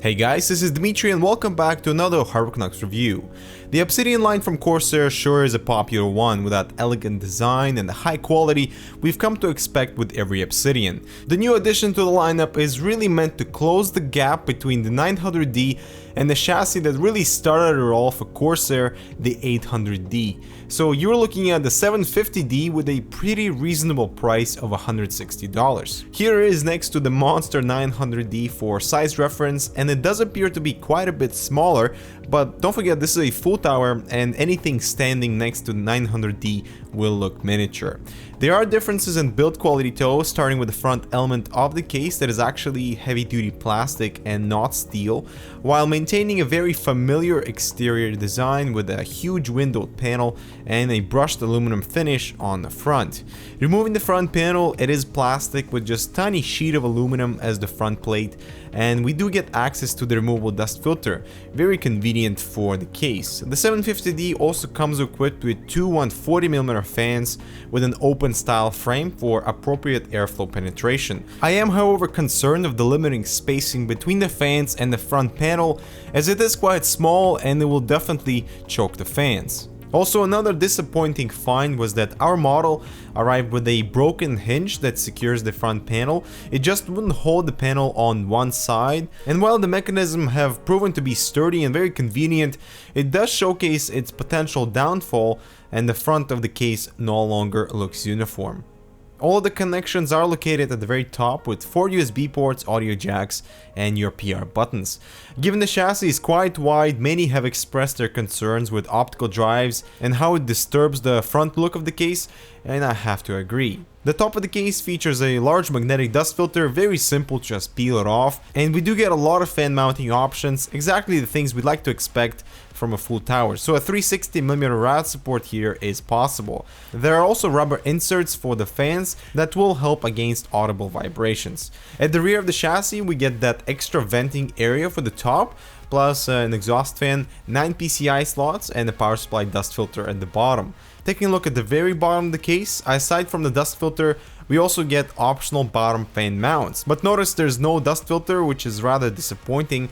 Hey guys, this is Dimitri and welcome back to another Hardware Canucks review. The Obsidian line from Corsair sure is a popular one with that elegant design and the high quality we've come to expect with every Obsidian. The new addition to the lineup is really meant to close the gap between the 900D and the chassis that really started it all for Corsair, the 800D. So you're looking at the 750D with a pretty reasonable price of $160. Here it is next to the monster 900D for size reference, and it does appear to be quite a bit smaller, but don't forget this is a full tower and anything standing next to the 900D will look miniature. There are differences in build quality though, starting with the front element of the case that is actually heavy duty plastic and not steel, while maintaining a very familiar exterior design with a huge windowed panel and a brushed aluminum finish on the front. Removing the front panel, it is plastic with just tiny sheet of aluminum as the front plate, and we do get access to the removable dust filter, very convenient for the case. The 750D also comes equipped with two 140mm fans with an open style frame for appropriate airflow penetration. I am however concerned of the limiting spacing between the fans and the front panel, as it is quite small and it will definitely choke the fans. Also, another disappointing find was that our model arrived with a broken hinge that secures the front panel. It just wouldn't hold the panel on one side, and while the mechanism have proven to be sturdy and very convenient, it does showcase its potential downfall and the front of the case no longer looks uniform. All of the connections are located at the very top with 4 USB ports, audio jacks, and your PR buttons. Given the chassis is quite wide, many have expressed their concerns with optical drives and how it disturbs the front look of the case, and I have to agree. The top of the case features a large magnetic dust filter, very simple to just peel it off, and we do get a lot of fan mounting options, exactly the things we'd like to expect from a full tower. So a 360mm rad support here is possible. There are also rubber inserts for the fans that will help against audible vibrations. At the rear of the chassis we get that extra venting area for the top, plus an exhaust fan, 9 PCI slots, and a power supply dust filter at the bottom. Taking a look at the very bottom of the case, aside from the dust filter, we also get optional bottom fan mounts. But notice there's no dust filter, which is rather disappointing,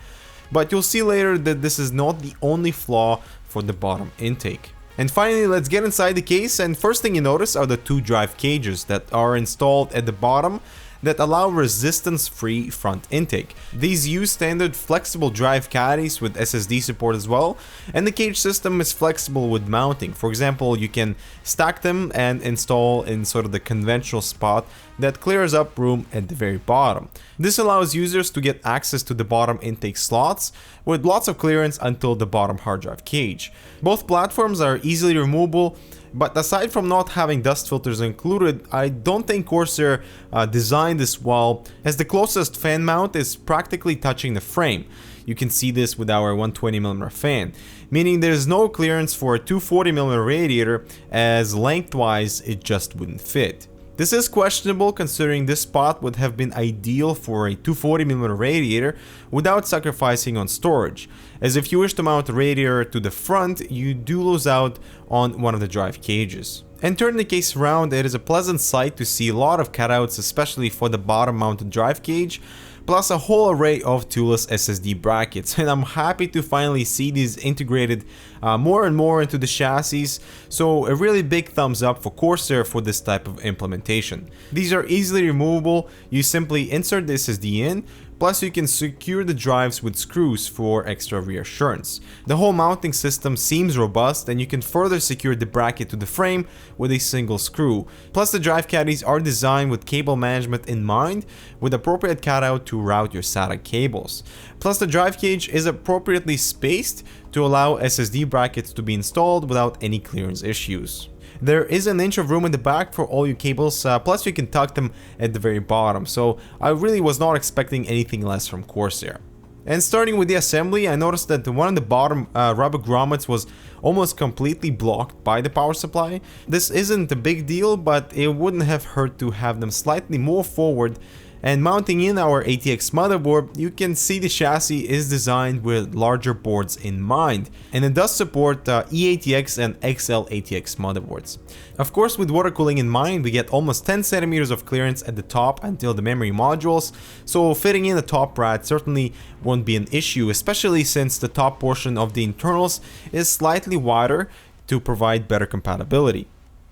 but you'll see later that this is not the only flaw for the bottom intake. And finally, let's get inside the case, and first thing you notice are the two drive cages that are installed at the bottom that allow resistance-free front intake. These use standard flexible drive caddies with SSD support as well, and the cage system is flexible with mounting. For example, you can stack them and install in sort of the conventional spot that clears up room at the very bottom. This allows users to get access to the bottom intake slots with lots of clearance until the bottom hard drive cage. Both platforms are easily removable, but aside from not having dust filters included, I don't think Corsair designed this well, as the closest fan mount is practically touching the frame. You can see this with our 120mm fan, meaning there's no clearance for a 240mm radiator, as lengthwise it just wouldn't fit. This is questionable considering this spot would have been ideal for a 240mm radiator without sacrificing on storage, as if you wish to mount a radiator to the front, you do lose out on one of the drive cages. And turning the case around, it is a pleasant sight to see a lot of cutouts, especially for the bottom mounted drive cage, plus a whole array of toolless SSD brackets, and I'm happy to finally see these integrated more and more into the chassis, so a really big thumbs up for Corsair for this type of implementation. These are easily removable, you simply insert the SSD in, plus you can secure the drives with screws for extra reassurance. The whole mounting system seems robust, and you can further secure the bracket to the frame with a single screw. Plus the drive caddies are designed with cable management in mind, with appropriate cutout to route your SATA cables. Plus the drive cage is appropriately spaced to allow SSD brackets to be installed without any clearance issues. There is an inch of room in the back for all your cables, plus you can tuck them at the very bottom, so I really was not expecting anything less from Corsair. And starting with the assembly, I noticed that one of the bottom rubber grommets was almost completely blocked by the power supply. This isn't a big deal, but it wouldn't have hurt to have them slightly more forward, And mounting in our ATX motherboard, you can see the chassis is designed with larger boards in mind, and it does support eATX and XL ATX motherboards. Of course, with water cooling in mind, we get almost 10 centimeters of clearance at the top until the memory modules, so fitting in a top rad certainly won't be an issue, especially since the top portion of the internals is slightly wider to provide better compatibility.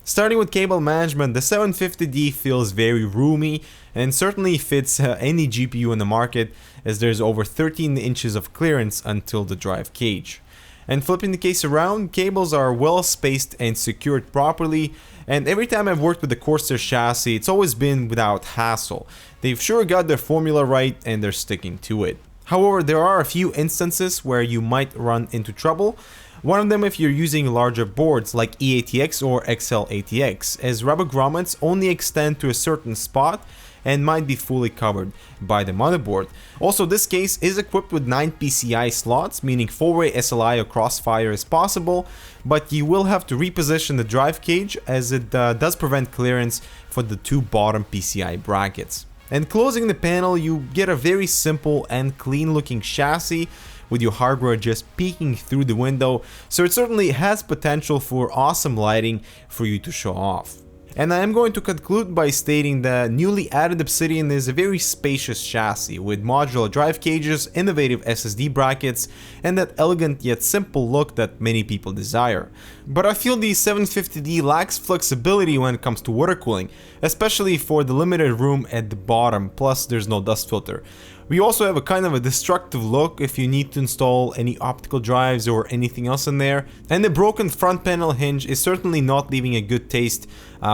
Starting with cable management, the 750D feels very roomy and certainly fits any GPU in the market, as there's over 13 inches of clearance until the drive cage. And flipping the case around, cables are well spaced and secured properly, and every time I've worked with the Corsair chassis, it's always been without hassle. They've sure got their formula right and they're sticking to it. However, there are a few instances where you might run into trouble. One of them if you're using larger boards like eATX or XL ATX, as rubber grommets only extend to a certain spot and might be fully covered by the motherboard. Also, this case is equipped with 9 PCI slots, meaning 4-way SLI or crossfire is possible, but you will have to reposition the drive cage as it does prevent clearance for the 2 bottom PCI brackets. And closing the panel, you get a very simple and clean looking chassis with your hardware just peeking through the window, so it certainly has potential for awesome lighting for you to show off. And I am going to conclude by stating that newly added Obsidian is a very spacious chassis with modular drive cages, innovative SSD brackets, and that elegant yet simple look that many people desire. But I feel the 750D lacks flexibility when it comes to water cooling, especially for the limited room at the bottom, plus there's no dust filter. We also have a kind of a destructive look if you need to install any optical drives or anything else in there, and the broken front panel hinge is certainly not leaving a good taste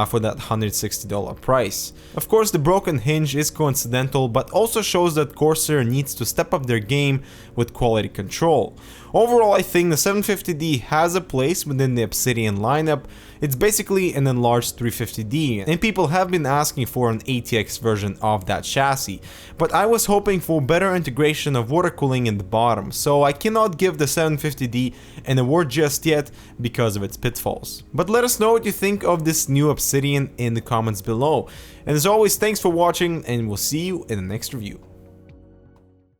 for that $160 price. Of course, the broken hinge is coincidental, but also shows that Corsair needs to step up their game with quality control. Overall, I think the 750D has a place within the Obsidian lineup. It's basically an enlarged 350D, and people have been asking for an ATX version of that chassis, but I was hoping for better integration of water cooling in the bottom, so I cannot give the 750D an award just yet because of its pitfalls. But let us know what you think of this new Obsidian in the comments below, and as always, thanks for watching, and we'll see you in the next review.